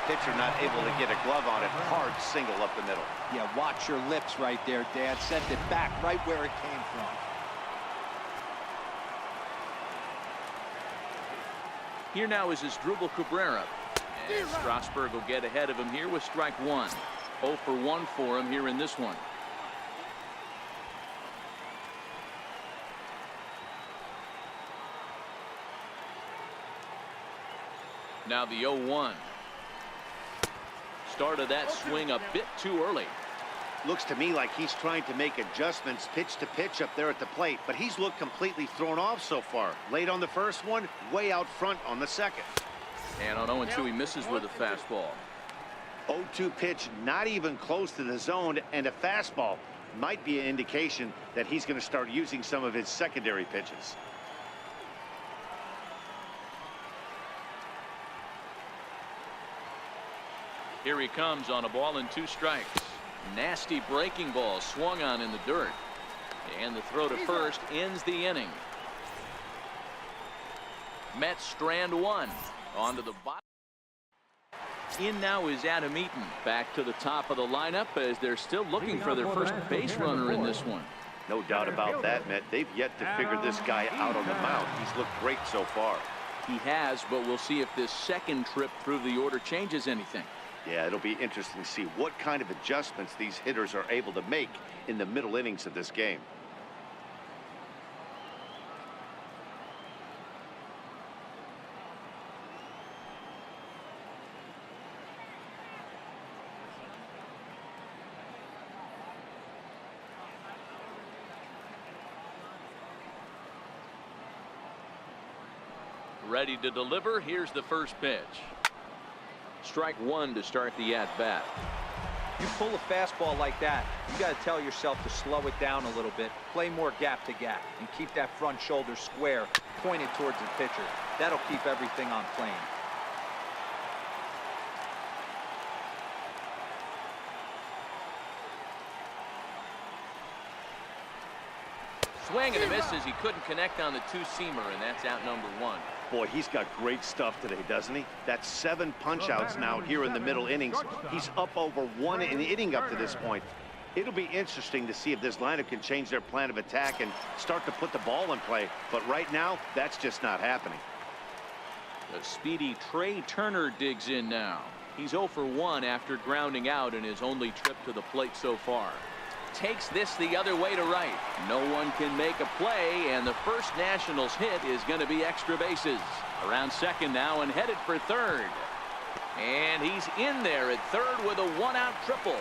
pitcher not able to get a glove on it. Hard single up the middle. Yeah, watch your lips right there, Dad. Sent it back right where it came from. Here now is Asdrubal Cabrera. And Strasburg will get ahead of him here with strike one. 0 for 1 for him here in this one. Now the 0-1. Started that swing a bit too early. Looks to me like he's trying to make adjustments pitch to pitch up there at the plate, but he's looked completely thrown off so far. Late on the first one, way out front on the second. And on 0-2 he misses with a fastball. 0-2 pitch, not even close to the zone, and a fastball might be an indication that he's going to start using some of his secondary pitches. Here he comes on a ball and 2 strikes. Nasty breaking ball swung on in the dirt. And the throw to first ends the inning. Mets strand 1. Onto the bottom. In now is Adam Eaton. Back to the top of the lineup as they're still looking for their first base runner in this one. No doubt about that, Matt. They've yet to figure this guy out on the mound. He's looked great so far. He has, but we'll see if this second trip through the order changes anything. Yeah, it'll be interesting to see what kind of adjustments these hitters are able to make in the middle innings of this game. Ready to deliver. Here's the first pitch. Strike one to start the at-bat. You pull a fastball like that, you got to tell yourself to slow it down a little bit, play more gap to gap, and keep that front shoulder square, pointed towards the pitcher. That'll keep everything on plane. Swing and a miss as he couldn't connect on the two-seamer, and that's out number 1. Boy, he's got great stuff today, doesn't he? That's 7 punch-outs now here in the middle innings. He's up over 1 an inning up to this point. It'll be interesting to see if this lineup can change their plan of attack and start to put the ball in play. But right now, that's just not happening. The speedy Trey Turner digs in now. He's 0 for 1 after grounding out in his only trip to the plate so far. Takes this the other way to right. No one can make a play, and the first Nationals hit is going to be extra bases. Around second now and headed for third. And he's in there at third with a 1-out triple.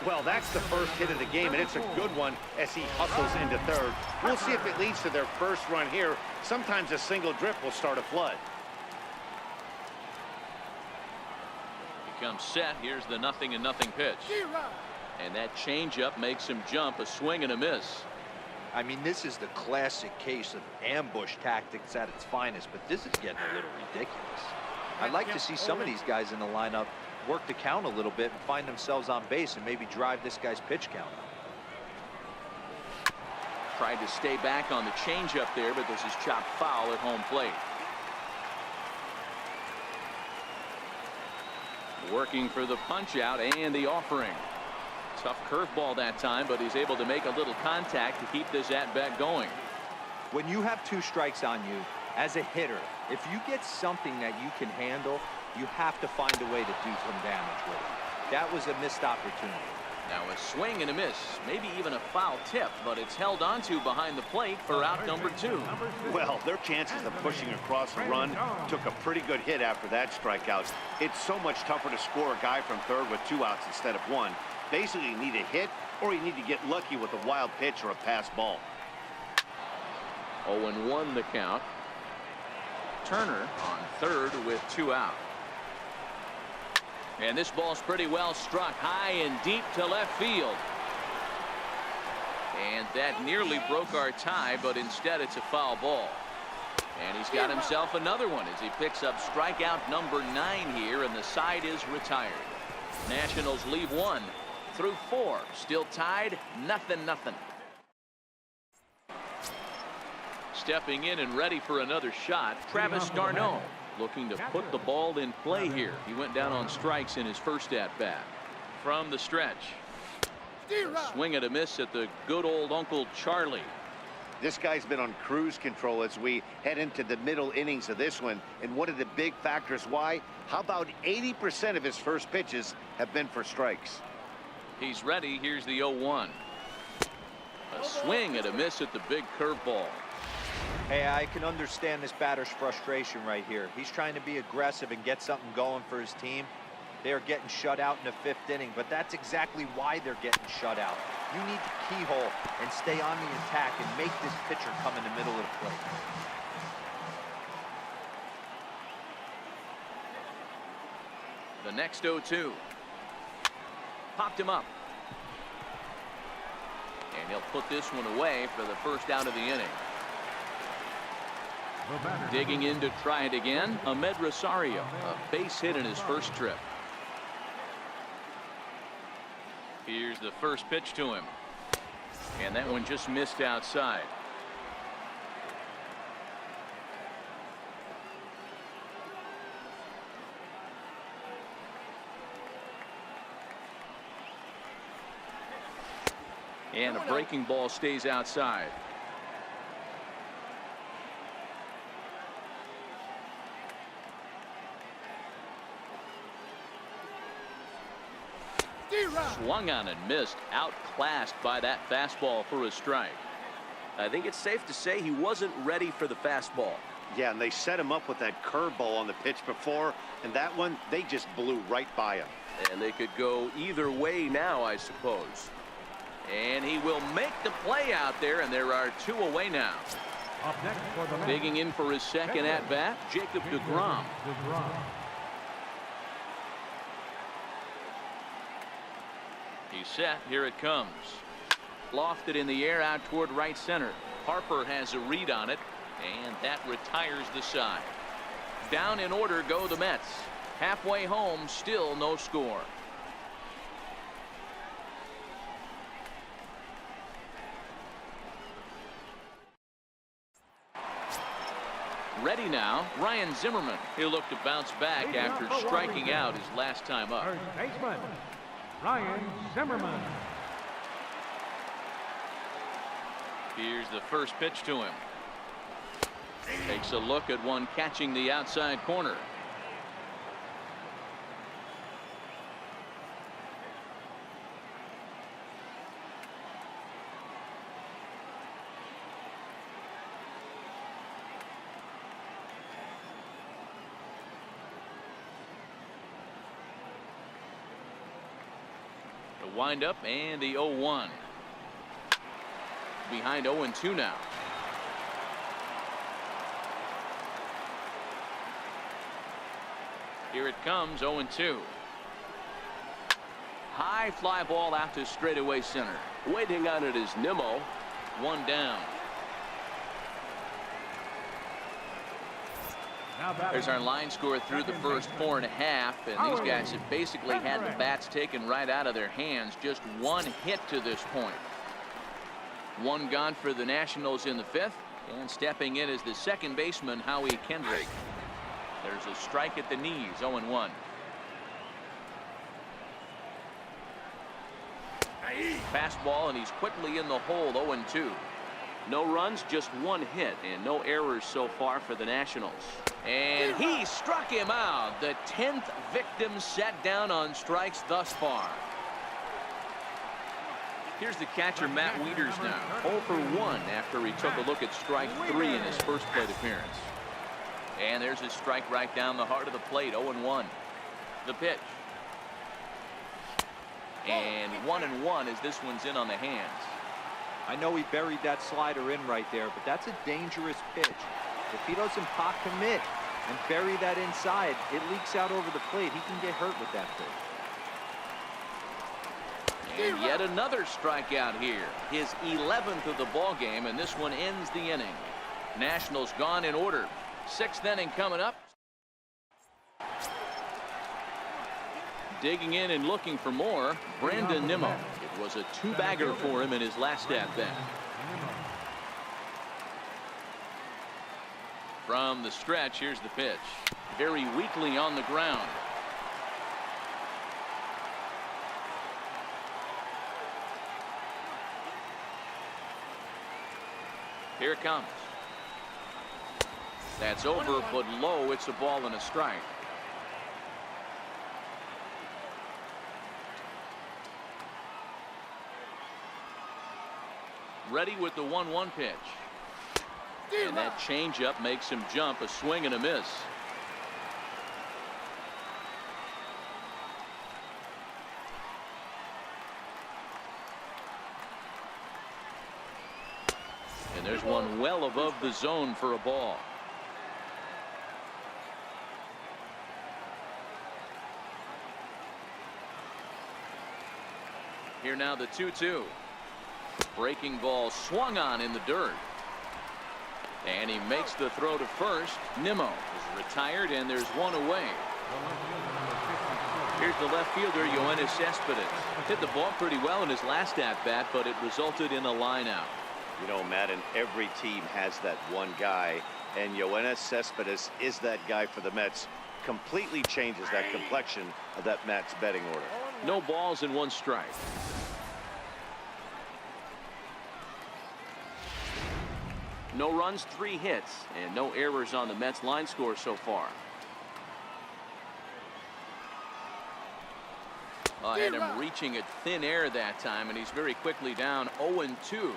Well, that's the first hit of the game, and it's a good one as he hustles into third. We'll see if it leads to their first run here. Sometimes a single drip will start a flood. He comes set. Here's the 0-0 pitch. And that changeup makes him jump. A swing and a miss. I mean, this is the classic case of ambush tactics at its finest, but this is getting a little ridiculous. I'd like to see some of these guys in the lineup work the count a little bit and find themselves on base and maybe drive this guy's pitch count up. Tried to stay back on the changeup there, but this is chopped foul at home plate. Working for the punch out and the offering. Tough curveball that time, but he's able to make a little contact to keep this at-bat going. When you have 2 strikes on you, as a hitter, if you get something that you can handle, you have to find a way to do some damage with it. That was a missed opportunity. Now a swing and a miss, maybe even a foul tip, but it's held onto behind the plate for out number 2. Well, their chances of pushing across a run took a pretty good hit after that strikeout. It's so much tougher to score a guy from third with 2 outs instead of 1. Basically, you need a hit, or you need to get lucky with a wild pitch or a pass ball. 0-1 the count. Turner on third with 2 out. And this ball's pretty well struck high and deep to left field. And that nearly broke our tie, but instead it's a foul ball. And he's got himself another one as he picks up strikeout number 9 here, and the side is retired. Nationals leave 1 through 4, still tied 0-0. Stepping in and ready for another shot, Travis d'Arnaud. Looking to put the ball in play here. He went down on strikes in his first at-bat. From the stretch. A swing and a miss at the good old Uncle Charlie. This guy's been on cruise control as we head into the middle innings of this one. And one of the big factors why, how about 80% of his first pitches have been for strikes? He's ready. Here's the 0-1. A swing and a miss at the big curveball. Hey, I can understand this batter's frustration right here. He's trying to be aggressive and get something going for his team. They are getting shut out in the 5th inning, but that's exactly why they're getting shut out. You need to keyhole and stay on the attack and make this pitcher come in the middle of the plate. The next 0-2. Popped him up. And he'll put this one away for the first out of the inning. Digging in to try it again, Ahmed Rosario, a base hit in his first trip. Here's the first pitch to him. And that one just missed outside. And a breaking ball stays outside. Swung on and missed, outclassed by that fastball for a strike. I think it's safe to say he wasn't ready for the fastball. Yeah, and they set him up with that curveball on the pitch before, and that one, they just blew right by him. And they could go either way now, I suppose. And he will make the play out there, and there are 2 away now. Digging in for his second at-bat, Jacob deGrom. He's set. Here it comes. Lofted in the air out toward right center. Harper has a read on it, and that retires the side. Down in order go the Mets. Halfway home, still no score. Ready now, Ryan Zimmerman. He'll look to bounce back after striking out his last time up. First baseman, Ryan Zimmerman. Here's the first pitch to him. Takes a look at one catching the outside corner. The windup and the 0-1. Behind 0-2 now. Here it comes, 0-2. High fly ball out to straightaway center. Waiting on it is Nimmo. One down. There's our line score through the first 4.5, and these guys have basically had the bats taken right out of their hands. Just one hit to this point. One gone for the Nationals in the 5th, and stepping in is the second baseman, Howie Kendrick. There's a strike at the knees, 0-1. Fastball, and he's quickly in the hole, 0-2. No runs, just one hit, and no errors so far for the Nationals. And he struck him out. The 10th victim set down on strikes thus far. Here's the catcher, Matt Wieters, now. 0 for 1 after he took a look at strike 3 in his first plate appearance. And there's his strike right down the heart of the plate, 0-1. The pitch. And 1-1 as this one's in on the hands. I know he buried that slider in right there, but that's a dangerous pitch. If he doesn't pot commit and bury that inside, it leaks out over the plate. He can get hurt with that pitch. And yet another strikeout here. His 11th of the ball game, and this one ends the inning. Nationals gone in order. 6th inning coming up. Digging in and looking for more, Brandon Nimmo. It was a 2-bagger for him in his last at-bat. From the stretch, here's the pitch. Very weakly on the ground. Here it comes. That's over, but low. It's a ball and a strike. Ready with the 1-1 pitch. And that changeup makes him jump. A swing and a miss. And there's one well above the zone for a ball. Here now the 2-2. Breaking ball swung on in the dirt. And he makes the throw to first. Nimmo is retired, and there's one away. Here's the left fielder, Yoenis Cespedes. Hit the ball pretty well in his last at-bat, but it resulted in a line-out. You know, Madden, every team has that one guy, and Yoenis Cespedes is that guy for the Mets. Completely changes that complexion of that Mets betting order. No balls and one strike. No runs, 3 hits, and no errors on the Mets line score so far. Had him reaching at thin air that time, and he's very quickly down 0-2.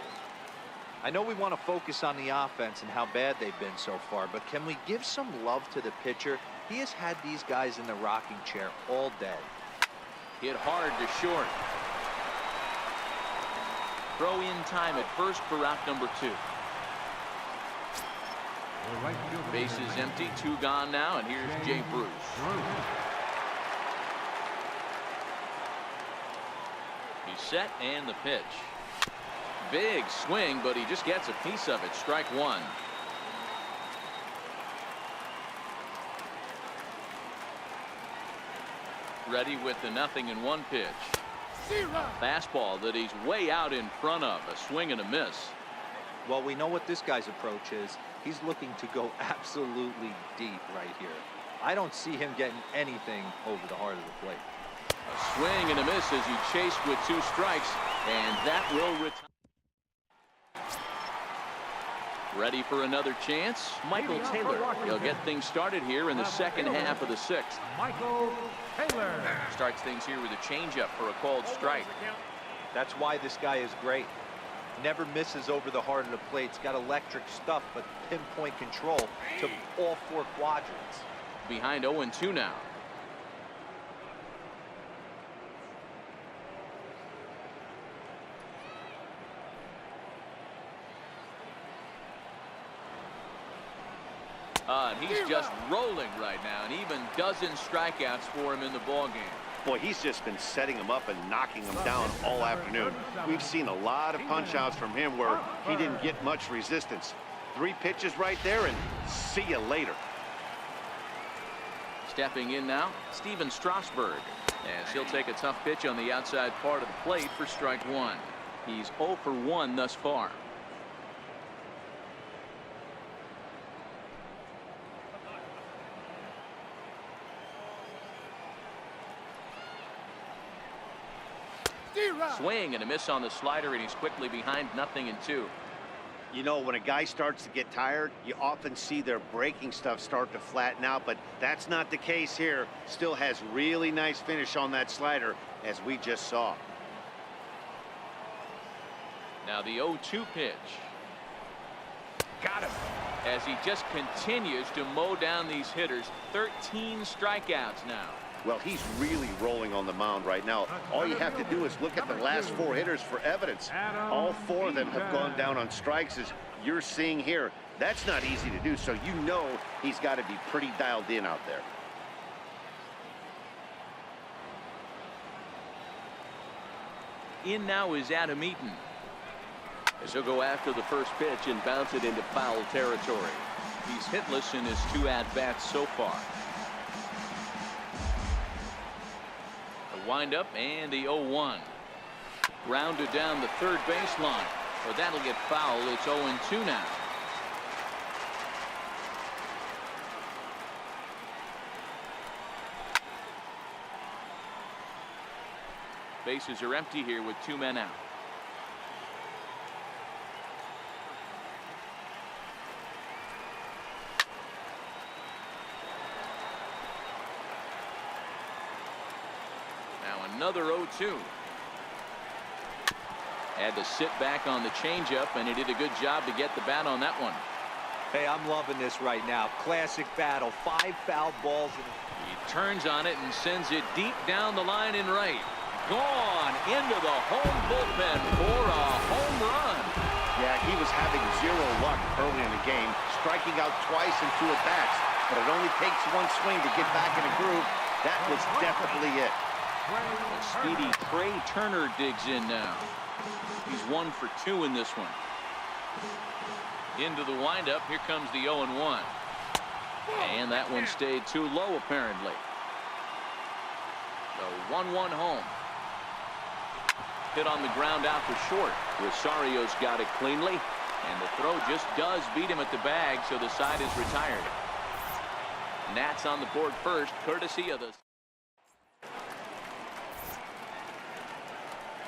I know we want to focus on the offense and how bad they've been so far, but can we give some love to the pitcher? He has had these guys in the rocking chair all day. Hit hard to short. Throw in time at first for out number 2. Bases empty, 2 gone now, and here's Jay Bruce. He's set, and the pitch. Big swing, but he just gets a piece of it. Strike 1. Ready with the 0-1 pitch. Fastball that he's way out in front of. A swing and a miss. Well, we know what this guy's approach is. He's looking to go absolutely deep right here. I don't see him getting anything over the heart of the plate. A swing and a miss as he chased with 2 strikes, and that will retire. Ready for another chance? Michael Taylor. He'll get things started here in the second half of the 6th. Michael Taylor starts things here with a changeup for a called strike. That's why this guy is great. Never misses over the heart of the plate. He's got electric stuff, but pinpoint control to all 4 quadrants. Behind 0-2 now. And he's just rolling right now, and even dozen strikeouts for him in the ball game. Boy, he's just been setting him up and knocking him down all afternoon. We've seen a lot of punch-outs from him where he didn't get much resistance. 3 pitches right there, and see you later. Stepping in now, Steven Strasburg, as he'll take a tough pitch on the outside part of the plate for strike 1. He's 0 for 1 thus far. Swing and a miss on the slider, and he's quickly behind 0-2. You know, when a guy starts to get tired, you often see their breaking stuff start to flatten out, but that's not the case here. Still has really nice finish on that slider, as we just saw. Now the 0-2 pitch. Got him. As he just continues to mow down these hitters. 13 strikeouts now. Well, he's really rolling on the mound right now. All you have to do is look at the last 4 hitters for evidence. All 4 of them have gone down on strikes, as you're seeing here. That's not easy to do, so you know he's got to be pretty dialed in out there. In now is Adam Eaton, as he'll go after the first pitch and bounce it into foul territory. He's hitless in his 2 at-bats so far. Wind up and the 0-1. Grounded down the third baseline. But that'll get foul. It's 0-2 now. Bases are empty here with 2 men out. Now another 0-2. Had to sit back on the changeup, and he did a good job to get the bat on that one. Hey, I'm loving this right now. Classic battle. 5 foul balls. He turns on it and sends it deep down the line in right. Gone into the home bullpen for a home run. Yeah, he was having 0 luck early in the game, striking out twice in 2 at-bats. But it only takes 1 swing to get back in a groove. That was definitely it. The speedy Trey Turner digs in now. He's 1 for 2 in this one. Into the windup. Here comes the 0-1. And that one stayed too low, apparently. The 1-1 home. Hit on the ground out for short. Rosario's got it cleanly. And the throw just does beat him at the bag, so the side is retired. Nats on the board first, courtesy of the...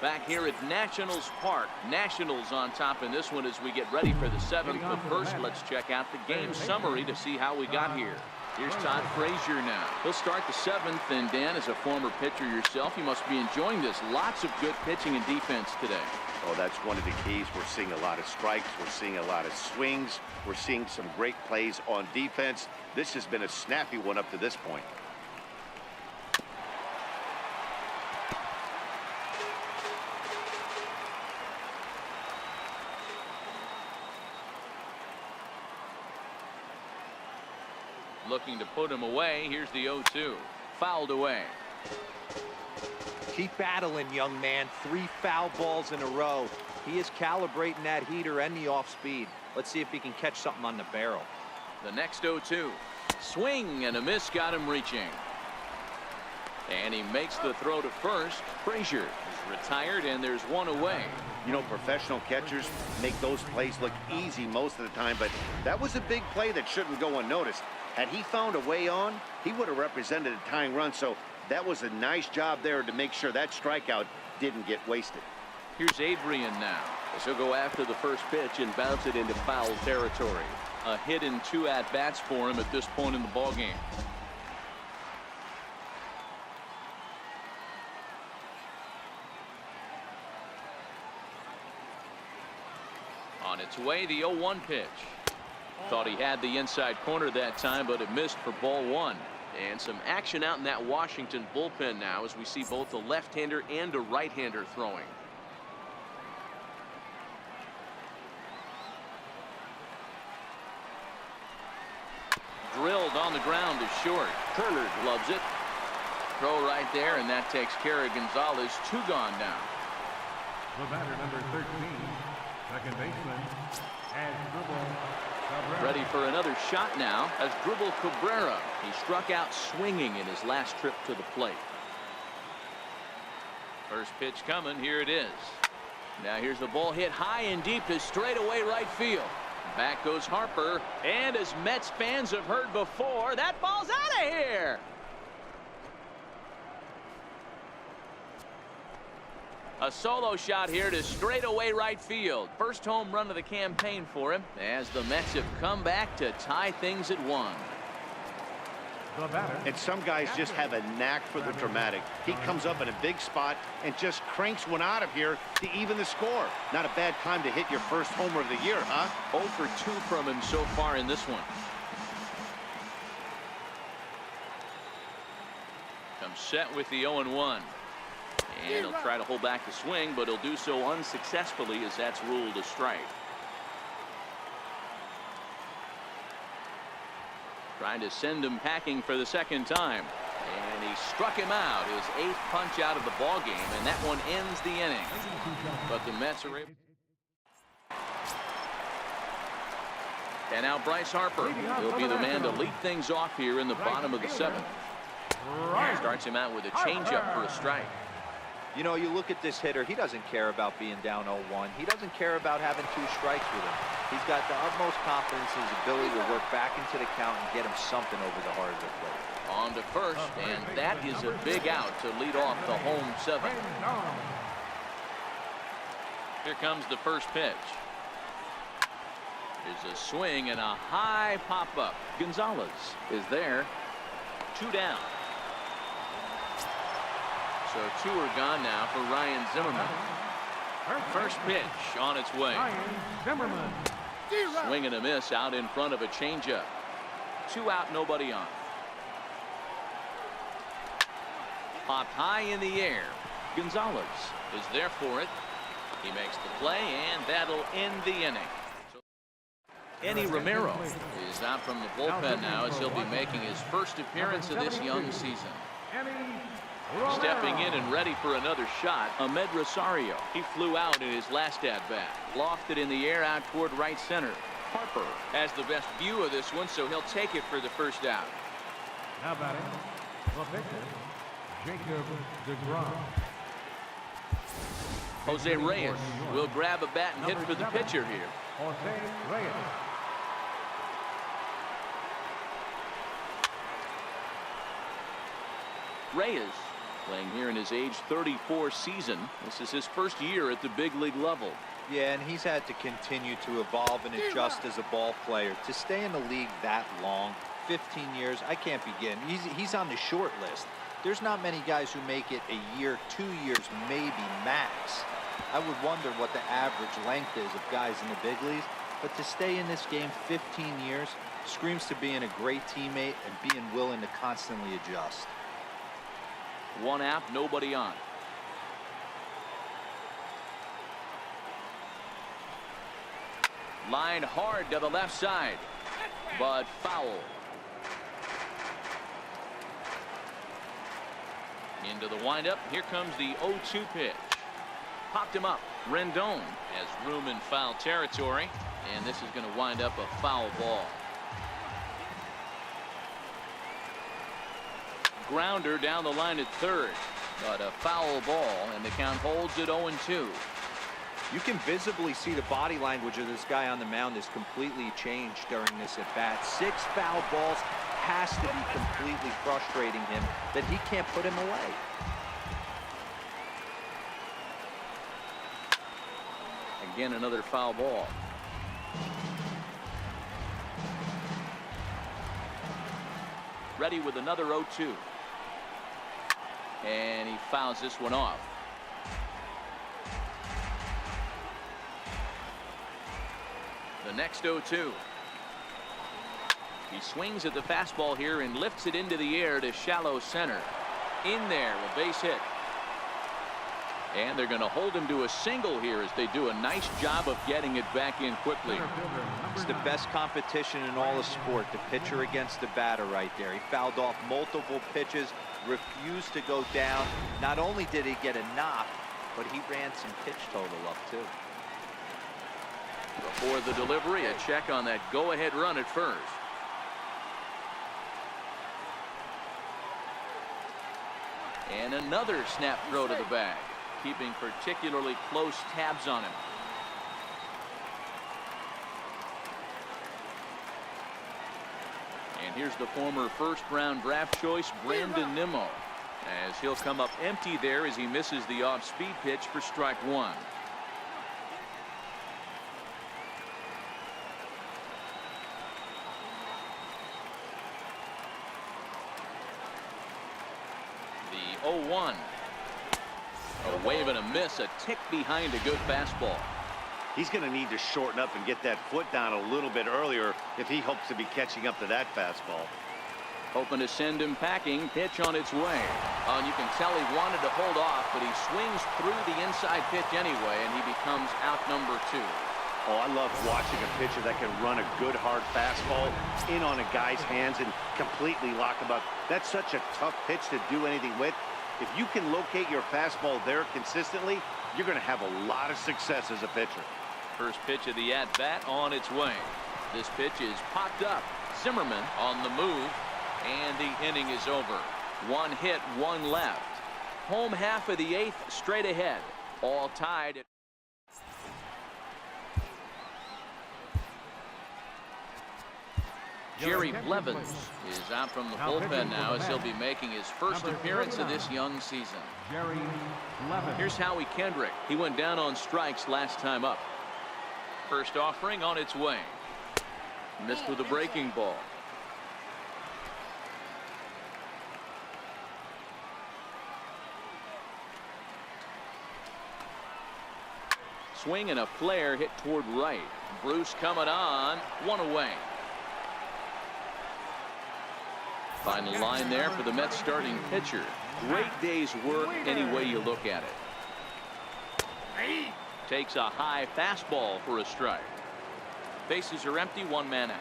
Back here at Nationals Park. Nationals on top in this one as we get ready for the 7th. But first, let's check out the game summary to see how we got here. Here's Todd Frazier now. He'll start the 7th. And Dan, as a former pitcher yourself, you must be enjoying this. Lots of good pitching and defense today. Oh, that's one of the keys. We're seeing a lot of strikes. We're seeing a lot of swings. We're seeing some great plays on defense. This has been a snappy one up to this point. Looking to put him away. Here's the 0-2. Fouled away. Keep battling, young man. 3 foul balls in a row. He is calibrating that heater and the off speed. Let's see if he can catch something on the barrel. The next 0-2. Swing and a miss got him reaching. And he makes the throw to first. Frazier is retired, and there's 1 away. You know, professional catchers make those plays look easy most of the time, but that was a big play that shouldn't go unnoticed. Had he found a way on, he would have represented a tying run, so that was a nice job there to make sure that strikeout didn't get wasted. Here's Adrian now, as he'll go after the first pitch and bounce it into foul territory. A hit in 2 at-bats for him at this point in the ballgame. On its way, the 0-1 pitch. Thought he had the inside corner that time, but it missed for ball 1. And some action out in that Washington bullpen now as we see both a left-hander and a right-hander throwing. Drilled on the ground to short. Turner gloves it. Throw right there, and that takes care of Gonzalez. 2 gone now. The batter, number 13, second baseman, Ready for another shot now as Dribble Cabrera. He struck out swinging in his last trip to the plate. First pitch coming. Here it is. Now here's the ball hit high and deep to straightaway right field. Back goes Harper. And as Mets fans have heard before, that ball's out of here. A solo shot here to straightaway right field. First home run of the campaign for him as the Mets have come back to tie things at 1. And some guys just have a knack for the dramatic. He comes up in a big spot and just cranks one out of here to even the score. Not a bad time to hit your first homer of the year, huh? 0 for 2 from him so far in this one. Comes set with the 0-1. And he'll try to hold back the swing, but he'll do so unsuccessfully as that's ruled a strike. Trying to send him packing for the 2nd time. And he struck him out. His 8th punch out of the ballgame, and that one ends the inning. But the Mets are able. And now Bryce Harper. He'll be the man to lead things off here in the bottom of the 7th. Starts him out with a changeup for a strike. You know, you look at this hitter, he doesn't care about being down 0-1. He doesn't care about having 2 strikes with him. He's got the utmost confidence in his ability to work back into the count and get him something over the heart of the plate. On to first, and that is a big out to lead off the home 7th. Here comes the first pitch. There's a swing and a high pop-up. Gonzalez is there. 2 down. So 2 are gone now for Ryan Zimmerman. First pitch on its way. Swing and a miss out in front of a changeup. 2 out, nobody on. Popped high in the air. Gonzalez is there for it. He makes the play, and that'll end the inning. Eddie Romero is out from the bullpen now as he'll be making his first appearance of this young season. Stepping in and ready for another shot, Ahmed Rosario. He flew out in his last at-bat. Lofted in the air out toward right center. Harper has the best view of this one, so he'll take it for the first out. Now batting, the pitcher, Jacob DeGrom. Jose Reyes will grab a bat and hit for the pitcher here. Jose Reyes. Reyes playing here in his age 34 season. This is his first year at the big league level. Yeah, and he's had to continue to evolve and adjust as a ball player. To stay in the league that long, 15 years, I can't begin. He's on the short list. There's not many guys who make it a year, 2 years, maybe max. I would wonder what the average length is of guys in the big leagues, but to stay in this game 15 years screams to being a great teammate and being willing to constantly adjust. 1 out, nobody on. Line hard to the left side, but foul. Into the windup. Here comes the 0-2 pitch. Popped him up. Rendon has room in foul territory, and this is going to wind up a foul ball. Grounder down the line at third, but a foul ball, and the count holds at 0-2. You can visibly see the body language of this guy on the mound is completely changed during this at bat. 6 foul balls has to be completely frustrating him that he can't put him away. Again, another foul ball. Ready with another 0-2. And he fouls this one off. The next 0-2. He swings at the fastball here and lifts it into the air to shallow center. In there, a base hit. And they're going to hold him to a single here as they do a nice job of getting it back in quickly. It's the best competition in all of sport, the pitcher against the batter right there. He fouled off multiple pitches, refused to go down. Not only did he get a knock, but he ran some pitch total up too. Before the delivery, a check on that go-ahead run at first. And another snap throw to the bag, keeping particularly close tabs on him. And here's the former first-round draft choice, Brandon Nimmo, as he'll come up empty there as he misses the off-speed pitch for strike 1. The 0-1. A wave and a miss, a tick behind a good fastball. He's going to need to shorten up and get that foot down a little bit earlier if he hopes to be catching up to that fastball. Hoping to send him packing. Pitch on its way. And you can tell he wanted to hold off, but he swings through the inside pitch anyway, and he becomes out number 2. Oh, I love watching a pitcher that can run a good hard fastball in on a guy's hands and completely lock him up. That's such a tough pitch to do anything with. If you can locate your fastball there consistently, you're going to have a lot of success as a pitcher. First pitch of the at-bat on its way. This pitch is popped up. Zimmerman on the move, and the inning is over. 1 hit, 1 left. Home half of the 8th, straight ahead. All tied at Jerry Blevins is out from the bullpen now as he'll be making his first appearance of this young season. Jerry Blevins. Here's Howie Kendrick. He went down on strikes last time up. First offering on its way. Missed with a breaking ball. Swing and a flare hit toward right. Bruce coming on. One away. Final line there for the Mets starting pitcher. Great day's work any way you look at it. Takes a high fastball for a strike. Bases are empty, one man out.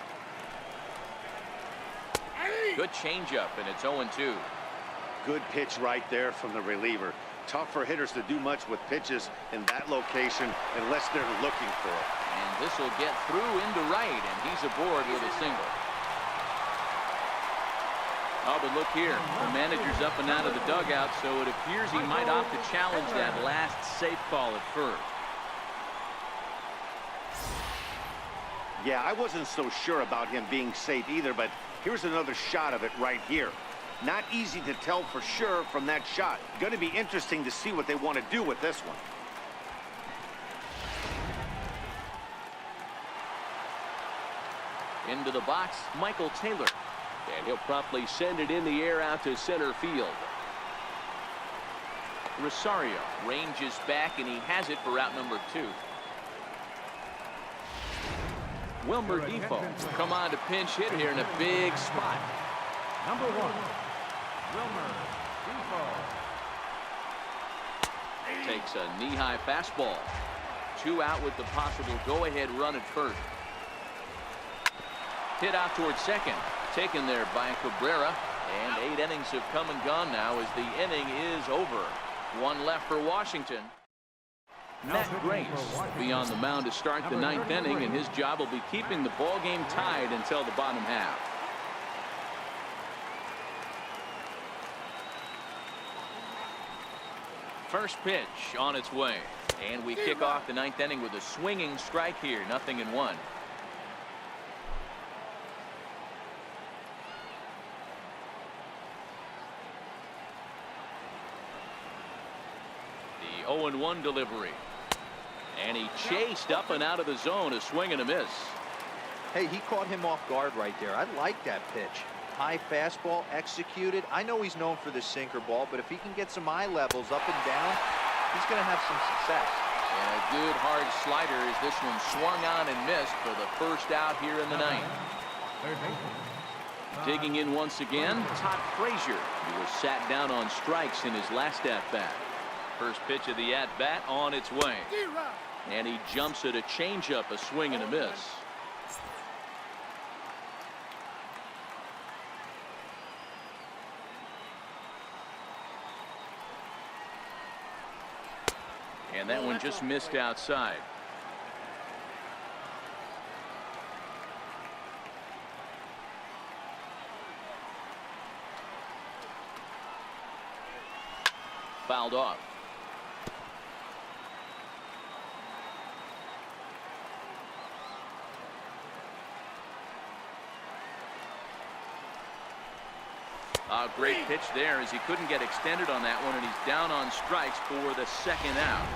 Good changeup, and it's 0-2. Good pitch right there from the reliever. Tough for hitters to do much with pitches in that location unless they're looking for it. And this will get through into right, and he's aboard with a single. Oh, but look here. The manager's up and out of the dugout, so it appears he might opt to challenge that last safe call at first. Yeah, I wasn't so sure about him being safe either, but here's another shot of it right here. Not easy to tell for sure from that shot. Going to be interesting to see what they want to do with this one. Into the box, Michael Taylor. And he'll promptly send it in the air out to center field. Rosario ranges back, and he has it for out number 2. Wilmer Defoe come on to pinch hit here in a big spot. Number 1, Wilmer Defoe. Takes a knee-high fastball. 2 out with the possible go-ahead run at first. Hit out towards second. Taken there by Cabrera. And 8 innings have come and gone now as the inning is over. 1 left for Washington. Matt Grace will be on the mound to start the 9th inning, and his job will be keeping the ball game tied until the bottom half. First pitch on its way, and we kick off the 9th inning with a swinging strike here. 0-1. The 0-1 delivery. And he chased up and out of the zone. A swing and a miss. Hey, he caught him off guard right there. I like that pitch. High fastball executed. I know he's known for the sinker ball, but if he can get some eye levels up and down, he's going to have some success. And a good hard slider as this one swung on and missed for the first out here in the 9th. Digging in once again, Todd Frazier, who was sat down on strikes in his last at-bat. First pitch of the at-bat on its way. And he jumps at a changeup, a swing and a miss. And that one just missed outside. Fouled off. A great pitch there as he couldn't get extended on that one, and he's down on strikes for the second out.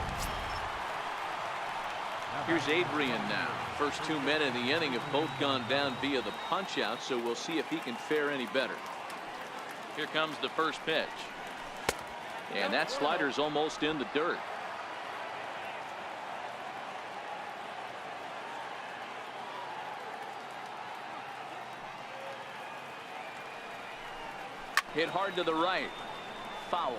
Here's Adrian now. First 2 men in the inning have both gone down via the punch out, so we'll see if he can fare any better. Here comes the first pitch. And that slider's almost in the dirt. Hit hard to the right. Foul.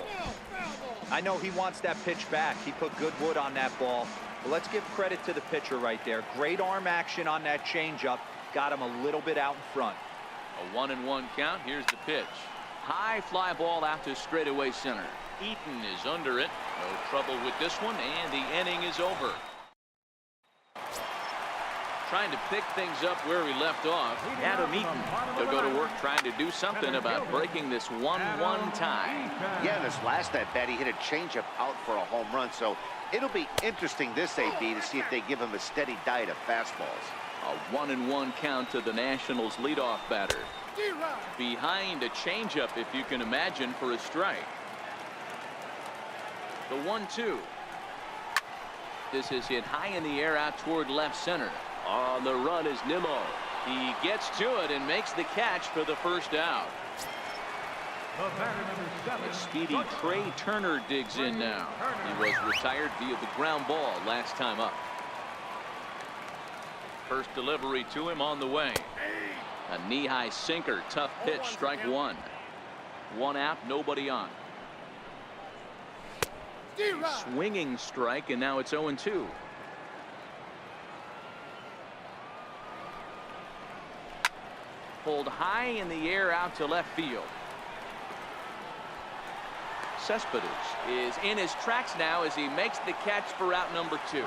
I know he wants that pitch back. He put good wood on that ball. But let's give credit to the pitcher right there. Great arm action on that changeup. Got him a little bit out in front. A 1-1 count. Here's the pitch. High fly ball out to straightaway center. Eaton is under it. No trouble with this one, and the inning is over. Trying to pick things up where we left off. Adam Eaton, he'll go to work trying to do something about breaking this 1-1 tie. Yeah, in his last at-bat, he hit a changeup out for a home run, so it'll be interesting this AB to see if they give him a steady diet of fastballs. A 1-1 count to the Nationals leadoff batter. Behind a changeup, if you can imagine, for a strike. The 1-2. This is hit high in the air out toward left center. On the run is Nimmo. He gets to it and makes the catch for the first out. A speedy Trey Turner digs in now. He was retired via the ground ball last time up. First delivery to him on the way. A knee-high sinker, tough pitch, strike one. One out, nobody on. Swinging strike, and now it's 0-2. Pulled high in the air out to left field. Cespedes is in his tracks now as he makes the catch for out number 2.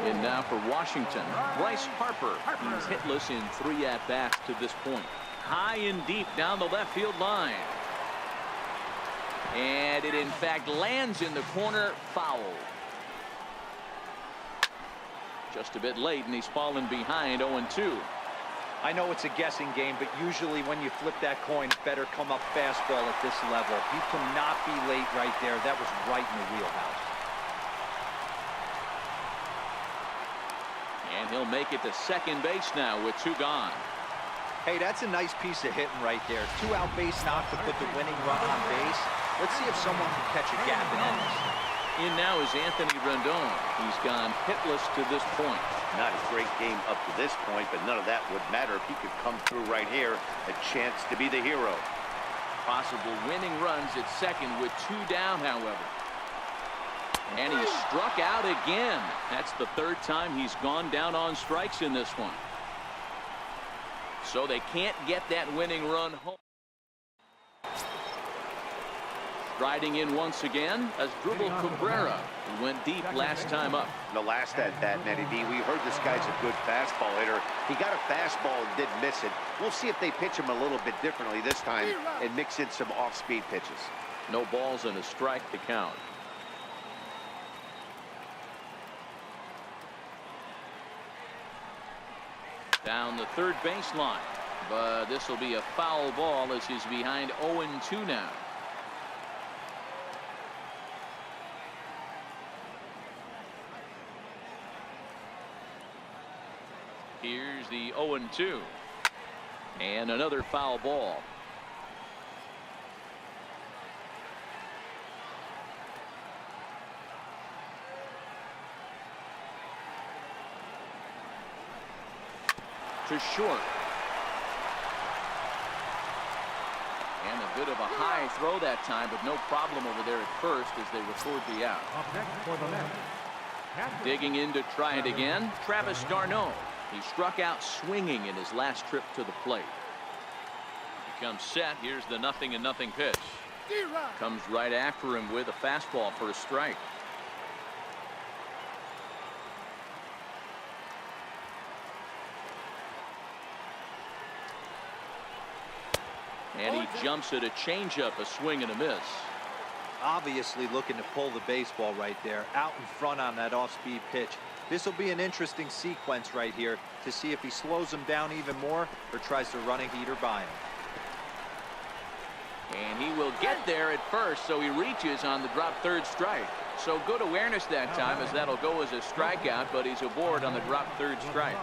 And now for Washington, Bryce Harper. He's hitless in 3 at-bats to this point. High and deep down the left field line. And it in fact lands in the corner, foul. Just a bit late, and he's fallen behind 0-2. I know it's a guessing game, but usually when you flip that coin, it's better come up fastball at this level. He cannot be late right there. That was right in the wheelhouse. And he'll make it to second base now with 2 gone. Hey, that's a nice piece of hitting right there. 2 out base knock to put the winning run on base. Let's see if someone can catch a gap and end this. In now is Anthony Rendon. He's gone hitless to this point. Not a great game up to this point, but none of that would matter if he could come through right here. A chance to be the hero. Possible winning runs at second with 2 down, however. And he struck out again. That's the 3rd time he's gone down on strikes in this one. So they can't get that winning run home. Striding in once again as Dribble Cabrera, who went deep last time up. The last at bat, Matty B, we heard this guy's a good fastball hitter. He got a fastball and did miss it. We'll see if they pitch him a little bit differently this time and mix in some off-speed pitches. No balls and a strike to count. Down the third baseline, but this will be a foul ball as he's behind 0-2 now. Here's the 0-2. And another foul ball. To short. And a bit of a high throw that time, but no problem over there at first as they record the out. Digging in to try it again, Travis d'Arnaud. He struck out swinging in his last trip to the plate. He comes set. Here's the 0-0 pitch. Comes right after him with a fastball for a strike. And he jumps at a changeup, a swing and a miss. Obviously looking to pull the baseball right there, out in front on that off-speed pitch. This will be an interesting sequence right here to see if he slows him down even more or tries to run a heater by him. And he will get there at first, so he reaches on the drop third strike. So good awareness that time, as that'll go as a strikeout, but he's aboard on the drop third strike.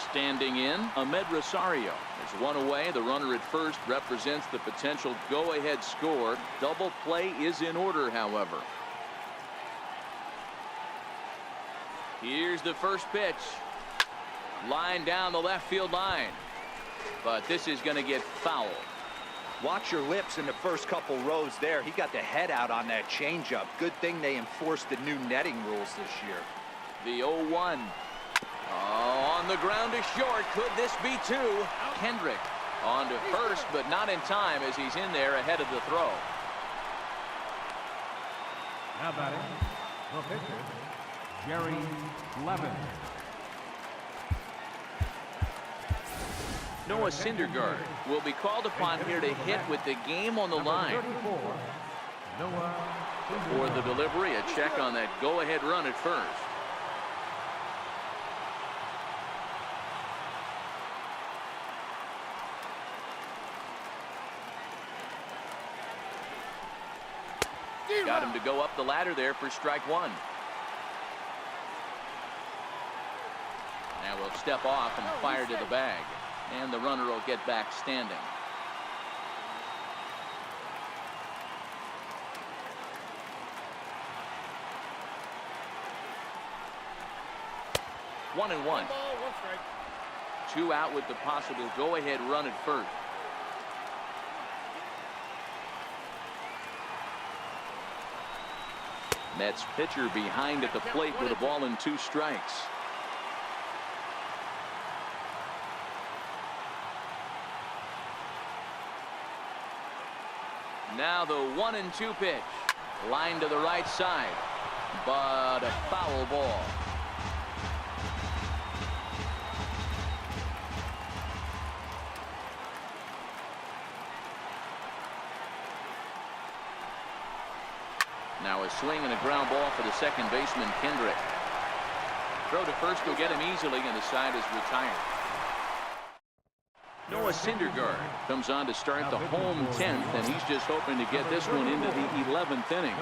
Standing in, Ahmed Rosario. There's one away. The runner at first represents the potential go-ahead score. Double play is in order, however. Here's the first pitch. Line down the left field line. But this is going to get foul. Watch your lips in the first couple rows there. He got the head out on that changeup. Good thing they enforced the new netting rules this year. The 0-1. Oh, on the ground to short. Could this be 2? Kendrick on to first, but not in time as he's in there ahead of the throw. Now batting, the pitcher, Jerry Levin. Noah Syndergaard will be called upon here to hit with the game on the line. Noah Before the delivery, a check on that go-ahead run at first. Got him to go up the ladder there for strike one. Now we'll step off and fire to the bag. And the runner will get back standing. One and one. Two out with the possible go-ahead run at first. Mets pitcher behind at the plate with a ball and 2 strikes. Now the 1-2 pitch. Line to the right side, but a foul ball. Now a swing and a ground ball for the second baseman, Kendrick. Throw to first will get him easily, and the side is retired. Noah Syndergaard comes on to start the home 10th, and he's just hoping to get this one into the 11th inning.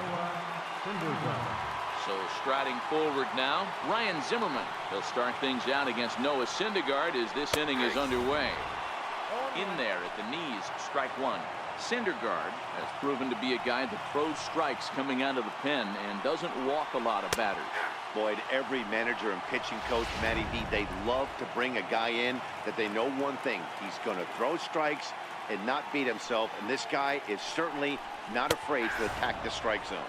So striding forward now, Ryan Zimmerman. He'll start things out against Noah Syndergaard as this inning is underway. In there at the knees, strike one. Syndergaard has proven to be a guy that throws strikes coming out of the pen and doesn't walk a lot of batters. Boyd, every manager and pitching coach, Matty V, they love to bring a guy in that they know one thing. He's going to throw strikes and not beat himself, and this guy is certainly not afraid to attack the strike zone.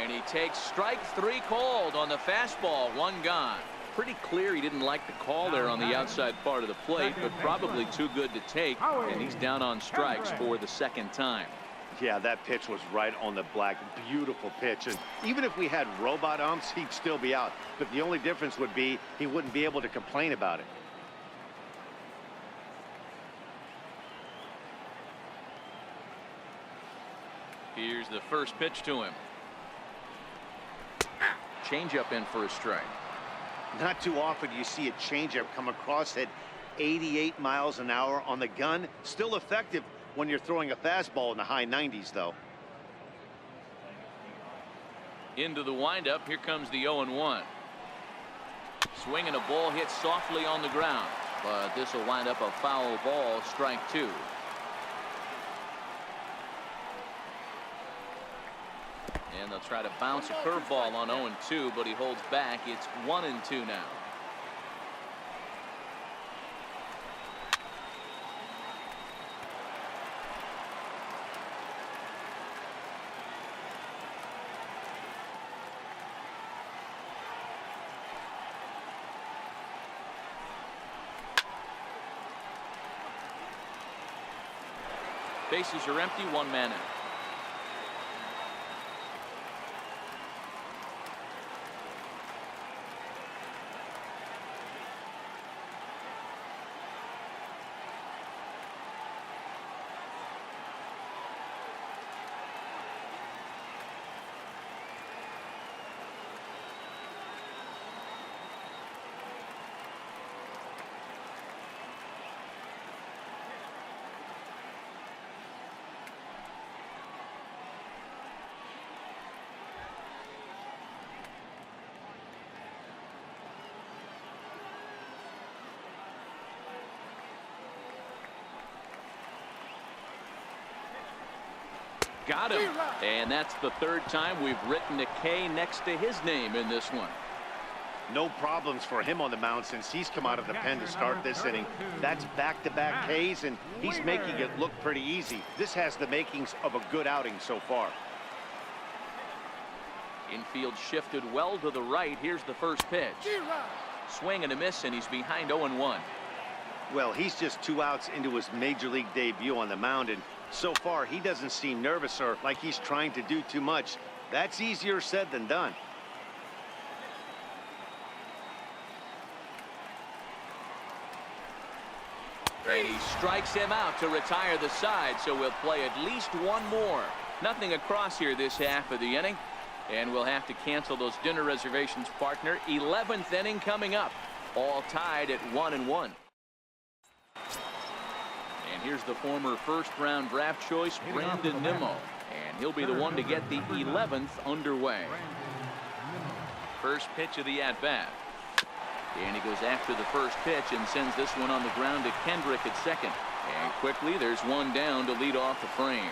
And he takes strike 3 called on the fastball. 1 gone. Pretty clear he didn't like the call there on the outside part of the plate, but probably too good to take, and he's down on strikes for the second time. Yeah, that pitch was right on the black. Beautiful pitch. And even if we had robot umps, he'd still be out. But the only difference would be he wouldn't be able to complain about it. Here's the first pitch to him. Changeup in for a strike. Not too often you see a changeup come across at 88 miles an hour on the gun. Still effective when you're throwing a fastball in the high 90s, though. Into the windup. Here comes the 0-1. Swing and a ball hit softly on the ground, but this will wind up a foul ball. Strike 2. And they'll try to bounce a curveball on 0-2, but he holds back. It's 1-2 now. Bases are empty. 1 man out. Got him. And that's the 3rd time we've written a K next to his name in this one. No problems for him on the mound since he's come out of the pen to start this inning. That's back-to-back Ks, and he's making it look pretty easy. This has the makings of a good outing so far. Infield shifted well to the right. Here's the first pitch. Swing and a miss, and he's behind 0-1. Well, he's just 2 outs into his major league debut on the mound, and so far he doesn't seem nervous or like he's trying to do too much. That's easier said than done. And he strikes him out to retire the side, so we'll play at least 1 more. Nothing across here this half of the inning. And we'll have to cancel those dinner reservations, partner. 11th inning coming up. All tied at 1-1. And here's the former first-round draft choice, Brandon Nimmo. And he'll be the one to get the 11th underway. First pitch of the at-bat. And he goes after the first pitch and sends this one on the ground to Kendrick at second. And quickly, there's one down to lead off the frame.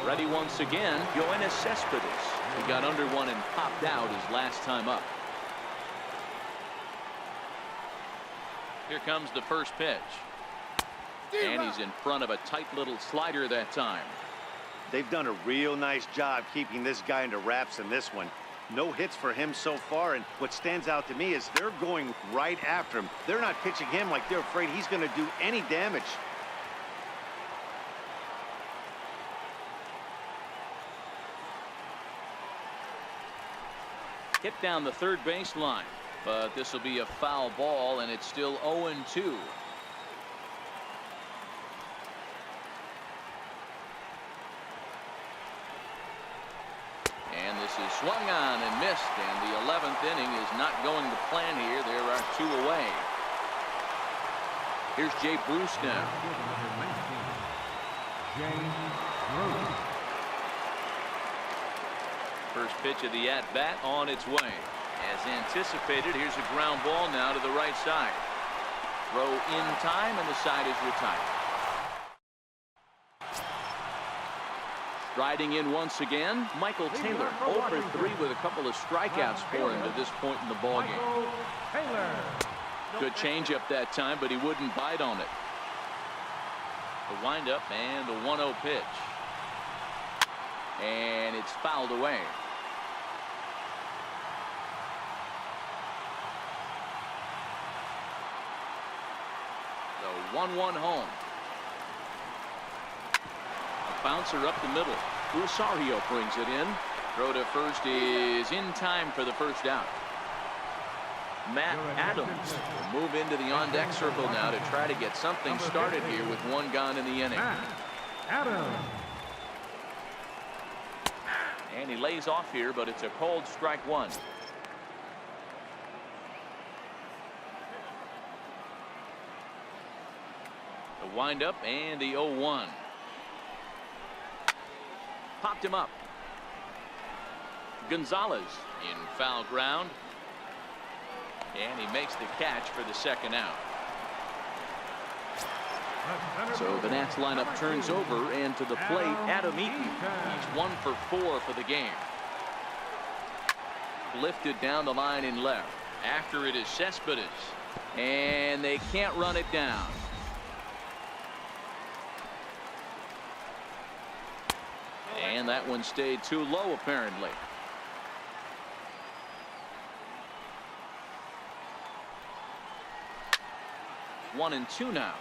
Ready once again, Yoenis Cespedes. He got under one and popped out his last time up. Here comes the first pitch. And he's in front of a tight little slider that time. They've done a real nice job keeping this guy into wraps in this one. No hits for him so far, and what stands out to me is they're going right after him. They're not pitching him like they're afraid he's going to do any damage. Hit down the third baseline, but this will be a foul ball, and it's still 0-2. And this is swung on and missed, and the 11th inning is not going to plan here. There are two away. Here's Jay Bruce now. First pitch of the at-bat on its way. As anticipated, here's a ground ball now to the right side. Throw in time, and the side is retired. Striding in once again, Michael Taylor, 0 for 3 with a couple of strikeouts for him to this point in the ballgame. Good changeup that time, but he wouldn't bite on it. The windup and the 1-0 pitch. And it's fouled away. The 1-1 home. A bouncer up the middle. Rosario brings it in. Throw to first is in time for the first out. Matt Adams will move into the on-deck circle now to try to get something started here with one gone in the inning. Adams. And he lays off here, but it's a cold strike one. The windup and the 0-1. Popped him up. Gonzalez in foul ground. And he makes the catch for the second out. So the Nats lineup turns over, and to the plate, Adam Eaton. He's 1 for 4 for the game. Lifted down the line in left. After it is Cespedes. And they can't run it down. And that one stayed too low, apparently. One and two now.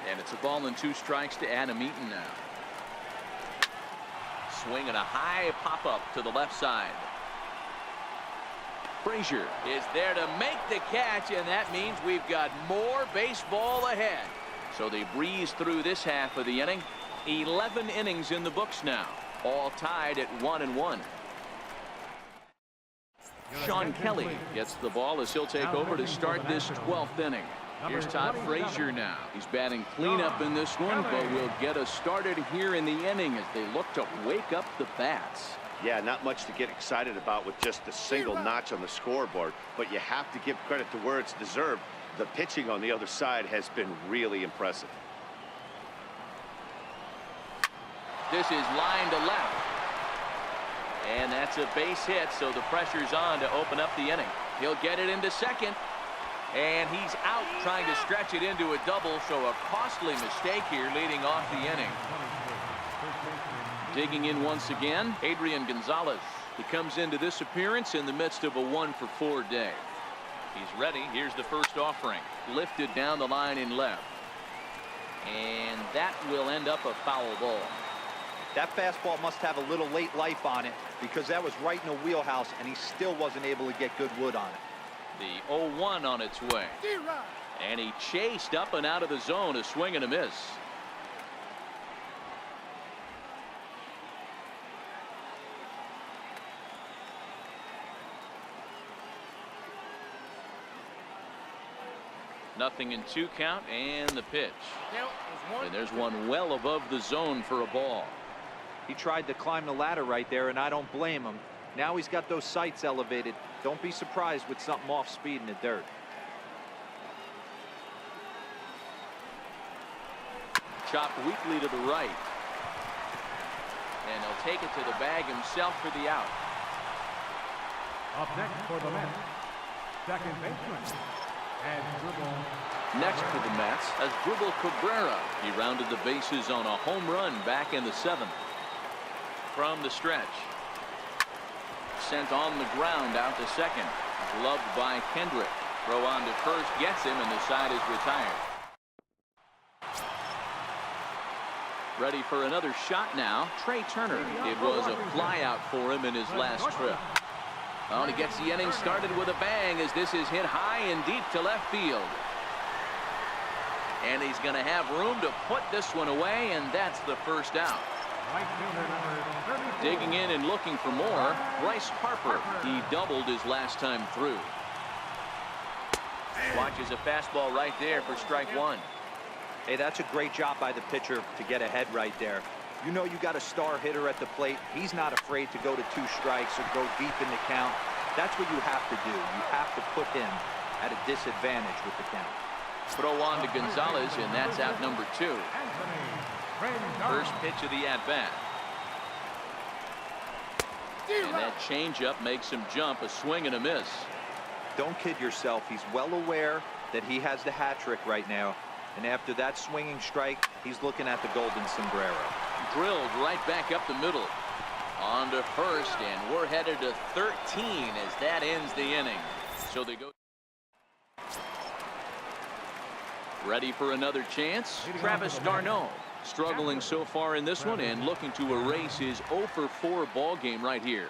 And it's a ball and 2 strikes to Adam Eaton now. Swinging a high pop-up to the left side. Frazier is there to make the catch, and that means we've got more baseball ahead. So they breeze through this half of the inning. 11 innings in the books now, all tied at 1-1. Sean Kelly gets the ball as he'll take over to start this 12th inning. Here's Todd Frazier now. He's batting cleanup in this one, but will get us started here in the inning as they look to wake up the bats. Yeah, not much to get excited about with just a single notch on the scoreboard, but you have to give credit to where it's deserved. The pitching on the other side has been really impressive. This is line to left. And that's a base hit, so the pressure's on to open up the inning. He'll get it into second. And he's out trying to stretch it into a double, so a costly mistake here leading off the inning. Digging in once again, Adrian Gonzalez. He comes into this appearance in the midst of a 1 for 4 day. He's ready. Here's the first offering. Lifted down the line in left. And that will end up a foul ball. That fastball must have a little late life on it, because that was right in the wheelhouse, and he still wasn't able to get good wood on it. The 0-1 on its way. And he chased up and out of the zone, a swing and a miss. Nothing in 2 count, and the pitch. And there's one well above the zone for a ball. He tried to climb the ladder right there, and I don't blame him. Now he's got those sights elevated. Don't be surprised with something off speed in the dirt. Chopped weakly to the right. And he'll take it to the bag himself for the out. Up next for the Mets, second baseman, Asdrubal. Next for the Mets, Asdrubal Cabrera. He rounded the bases on a home run back in the 7th. From the stretch. Sent on the ground out to second. Gloved by Kendrick. Throw on to first gets him, and the side is retired. Ready for another shot now, Trey Turner. It was a flyout for him in his last trip. Oh, and he gets the inning started with a bang as this is hit high and deep to left field. And he's going to have room to put this one away, and that's the first out. Right fielder number 34. Digging in and looking for more, Bryce Harper. He doubled his last time through. Watches a fastball right there for strike 1. Hey, that's a great job by the pitcher to get ahead right there. You know you got a star hitter at the plate. He's not afraid to go to 2 strikes or go deep in the count. That's what you have to do. You have to put him at a disadvantage with the count. Throw on to Gonzalez, and that's out number 2. First pitch of the at-bat. And that changeup makes him jump, a swing and a miss. Don't kid yourself. He's well aware that he has the hat trick right now. And after that swinging strike, he's looking at the golden sombrero. Drilled right back up the middle. On to first, and we're headed to 13 as that ends the inning. So they go. Ready for another chance? Travis d'Arnaud. Struggling so far in this one and looking to erase his 0 for 4 ball game right here.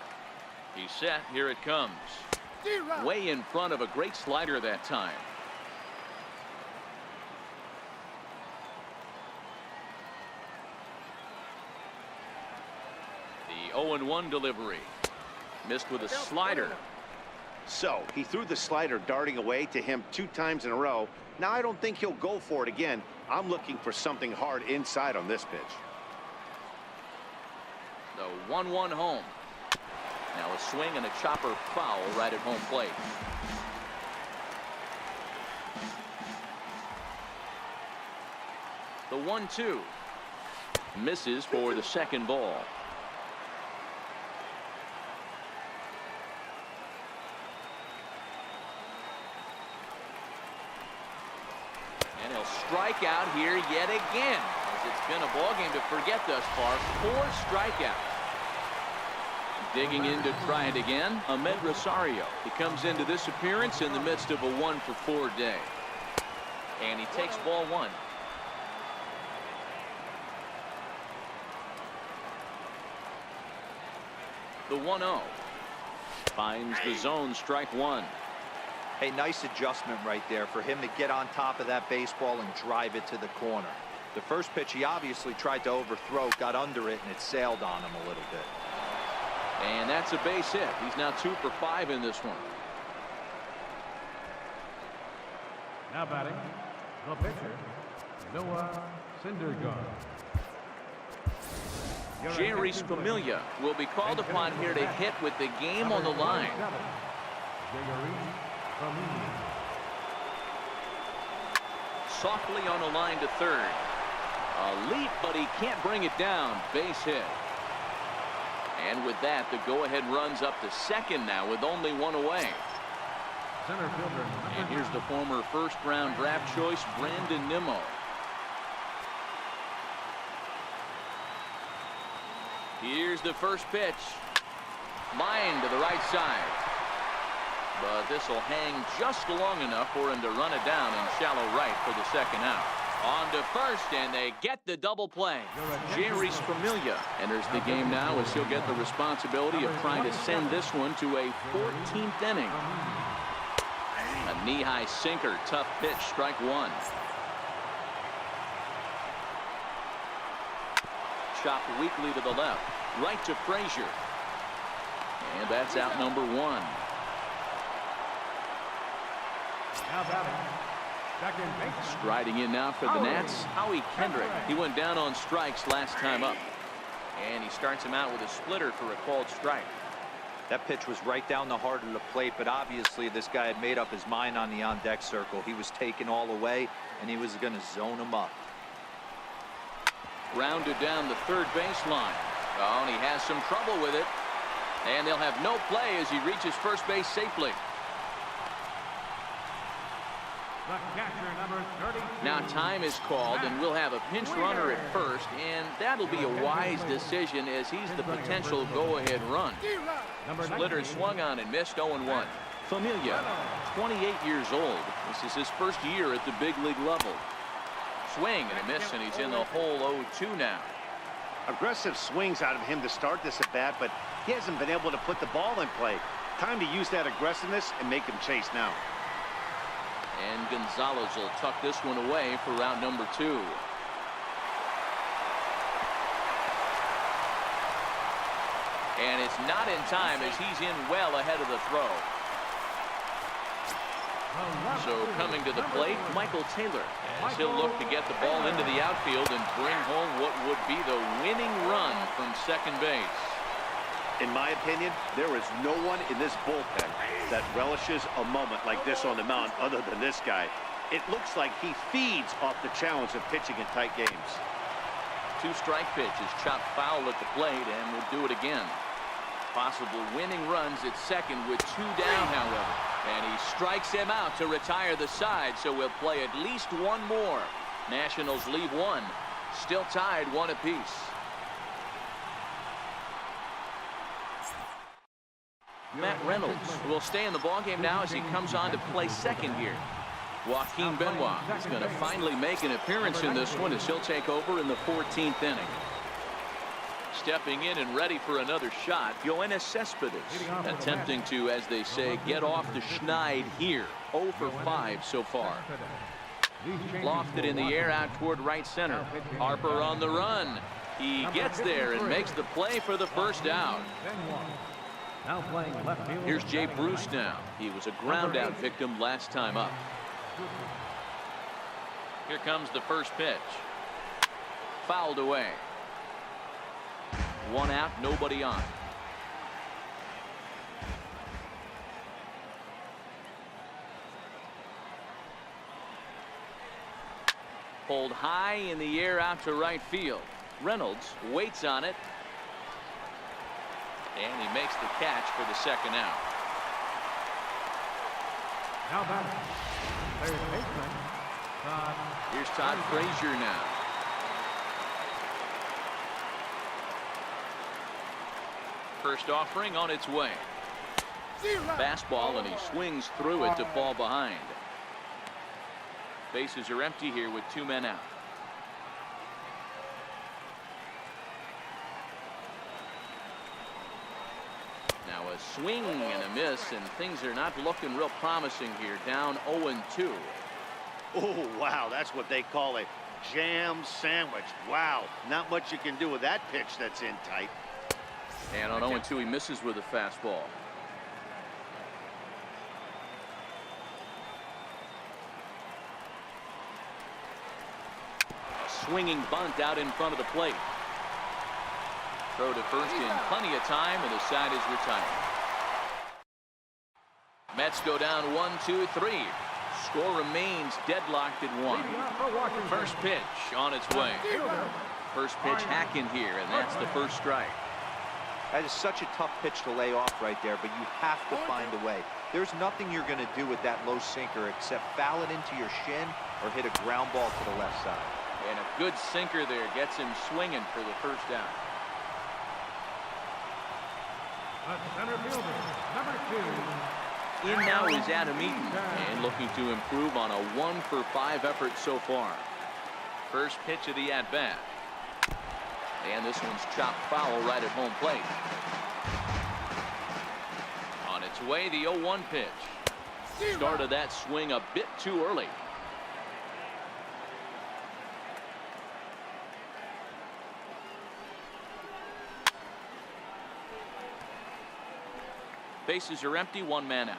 He's set. Here it comes. Way in front of a great slider that time. The 0-1 delivery. Missed with a slider. So he threw the slider darting away to him 2 times in a row. Now I don't think he'll go for it again. I'm looking for something hard inside on this pitch. The 1-1 home. Now a swing and a chopper foul right at home plate. The 1-2 misses for the second ball. And he'll strike out here yet again, as it's been a ball game to forget thus far. 4 strikeouts. Digging in to try it again, Ahmed Rosario. He comes into this appearance in the midst of a 1 for 4 day. And he takes ball 1. The 1-0. Finds the zone, strike 1. Hey, nice adjustment right there for him to get on top of that baseball and drive it to the corner. The first pitch he obviously tried to overthrow, got under it, and it sailed on him a little bit. And that's a base hit. He's now 2 for 5 in this one. Now batting, the pitcher, Noah Syndergaard. Jerry Familia will be called upon here to hit with the game on the line. Softly on the line to third. A leap, but he can't bring it down. Base hit. And with that, the go-ahead runs up to second now with only 1 away. And here's the former first-round draft choice, Brandon Nimmo. Here's the first pitch. Line to the right side. But this will hang just long enough for him to run it down in shallow right for the second out. On to first, and they get the double play. Jerry Familia enters the game now as he'll get the responsibility of trying to send this one to a 14th inning. A knee-high sinker, tough pitch, strike one. Chopped weakly to the left, right to Frazier. And that's out number one. Now batting, second baseman. Striding in now for the Nats, Howie Kendrick. He went down on strikes last time up. And he starts him out with a splitter for a called strike. That pitch was right down the heart of the plate, but obviously this guy had made up his mind on the on-deck circle. He was taken all away, and he was going to zone him up. Rounded down the third baseline. Oh, and he has some trouble with it. And they'll have no play as he reaches first base safely. The catcher, number 32. Now time is called, and we'll have a pinch runner at first, and that'll be a wise decision as he's the potential go-ahead run. Splitter swung on and missed 0-1. Familia, 28 years old. This is his first year at the big league level. Swing and a miss, and he's in the hole 0-2 now. Aggressive swings out of him to start this at bat, but he hasn't been able to put the ball in play. Time to use that aggressiveness and make him chase now. And Gonzalez will tuck this one away for round number 2. And it's not in time as he's in well ahead of the throw. So coming to the plate, Michael Taylor, as he'll look to get the ball into the outfield and bring home what would be the winning run from second base. In my opinion, there is no one in this bullpen that relishes a moment like this on the mound other than this guy. It looks like he feeds off the challenge of pitching in tight games. 2-strike pitch is chopped foul at the plate, and will do it again. Possible winning runs at second with 2 down, however. And he strikes him out to retire the side, so we'll play at least one more. Nationals leave one. Still tied 1 apiece. Matt Reynolds will stay in the ballgame now as he comes on to play second here. Joaquin Benoit is going to finally make an appearance in this one as he'll take over in the 14th inning. Stepping in and ready for another shot, Yoenis Cespedes, attempting to, as they say, get off the schneid here. 0 for 5 so far. Lofted in the air out toward right center. Harper on the run. He gets there and makes the play for the first out. Now playing left field. Here's Jay Bruce now. He was a ground out victim last time up. Here comes the first pitch. Fouled away. 1 out, nobody on. Pulled high in the air out to right field. Reynolds waits on it. And he makes the catch for the second out. Now batting, third baseman, Todd. Here's Todd Frazier now. First offering on its way. Fastball, and he swings through it to fall behind. Bases are empty here with 2 men out. Now a swing and a miss, and things are not looking real promising here. Down 0-2. Oh, wow, that's what they call a jam sandwich. Wow, not much you can do with that pitch that's in tight. And on 0-2, he misses with a fastball. A swinging bunt out in front of the plate. Throw to first in plenty of time, and the side is retired. Mets go down 1-2-3. Score remains deadlocked at 1. First pitch on its way. First pitch hack in here, and that's the first strike. That is such a tough pitch to lay off right there, but you have to find a way. There's nothing you're going to do with that low sinker except foul it into your shin or hit a ground ball to the left side. And a good sinker there gets him swinging for the first out. Center fielder, number 2. In now is Adam Eaton, and looking to improve on a 1 for 5 effort so far. First pitch of the at-bat. And this one's chopped foul right at home plate. On its way, the 0-1 pitch. Started that swing a bit too early. Bases are empty, one man out.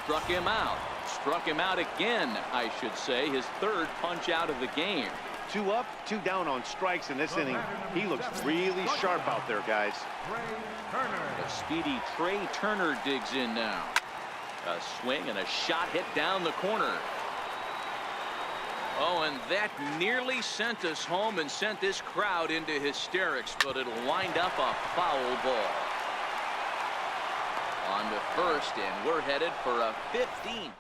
Struck him out. Struck him out again, I should say. His third punch out of the game. 2 up, 2 down on strikes in this inning. He looks really sharp out there, guys. A speedy Trey Turner digs in now. A swing and a shot hit down the corner. Oh, and that nearly sent us home and sent this crowd into hysterics, but it'll wind up a foul ball. On to first, and we're headed for a 15.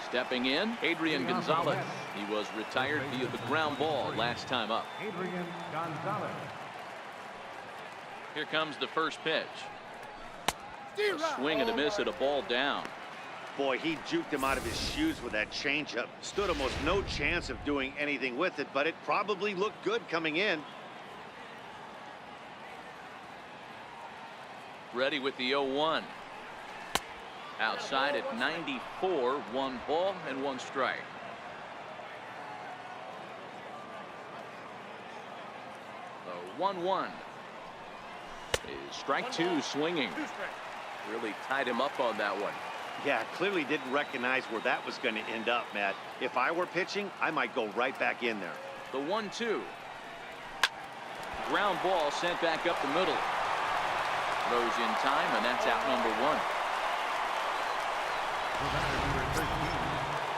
Stepping in, Adrian Gonzalez. He was retired via the ground ball last time up. Adrian Gonzalez. Here comes the first pitch. A swing and a miss at a ball down. Boy, he juked him out of his shoes with that changeup. Stood almost no chance of doing anything with it, but it probably looked good coming in. Ready with the 0-1. Outside at 94, 1 ball and 1 strike. The 1-1 is strike 2, swinging. Really tied him up on that one. Yeah, clearly didn't recognize where that was going to end up, Matt. If I were pitching, I might go right back in there. The 1-2. Ground ball sent back up the middle. Throws in time, and that's out number 1.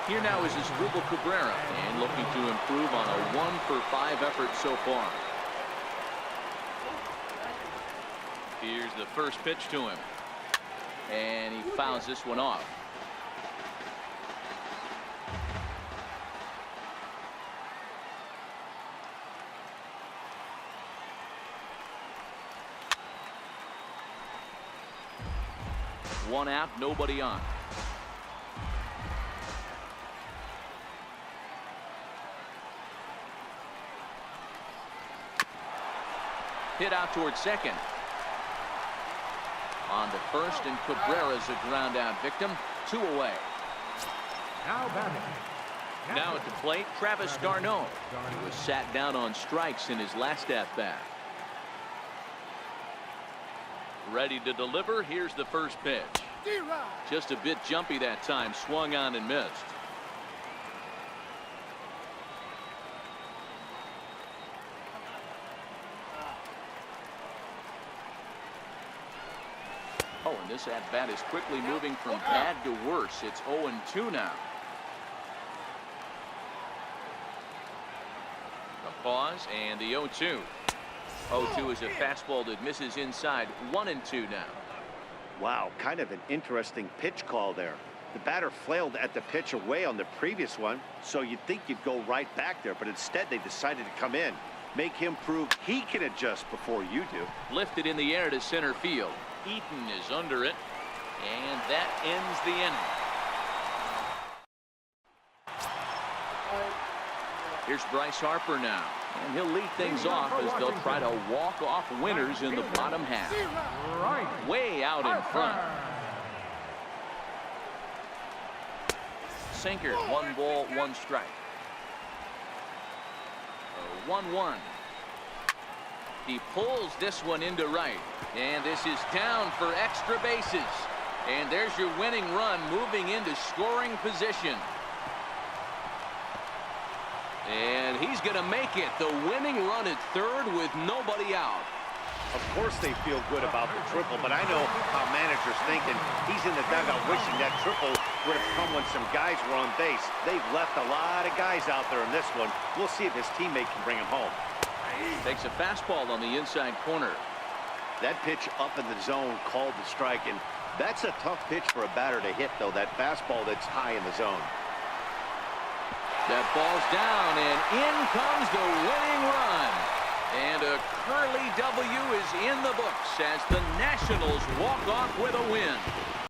Here now is Asdrubal Cabrera, and looking to improve on a 1-for-5 effort so far. Here's the first pitch to him, and he fouls this one off. One out, nobody on. Hit out towards second. On to first, and Cabrera's a ground out victim. 2 away. Now batting. Now at the plate, Travis d'Arnaud. He was sat down on strikes in his last at-bat. Ready to deliver. Here's the first pitch. Just a bit jumpy that time. Swung on and missed. Oh, and this at-bat is quickly moving from bad to worse. It's 0-2 now. A pause and the 0-2. 0-2 is a fastball that misses inside. 1-2 now. Wow, kind of an interesting pitch call there. The batter flailed at the pitch away on the previous one, so you'd think you'd go right back there, but instead they decided to come in. Make him prove he can adjust before you do. Lifted in the air to center field. Eaton is under it, and that ends the inning. Here's Bryce Harper now, and he'll lead things off as they'll try to walk off winners in the bottom half. Way out in front. Sinker, 1 ball, 1 strike. 1-1. He pulls this one into right, and this is down for extra bases. And there's your winning run, moving into scoring position. And he's going to make it. The winning run at third with nobody out. Of course they feel good about the triple, but I know how manager's thinking. He's in the dugout wishing that triple would have come when some guys were on base. They've left a lot of guys out there in this one. We'll see if his teammate can bring him home. Takes a fastball on the inside corner. That pitch up in the zone called the strike, and that's a tough pitch for a batter to hit, though, that fastball that's high in the zone. That ball's down, and in comes the winning run. And a Curly W is in the books as the Nationals walk off with a win.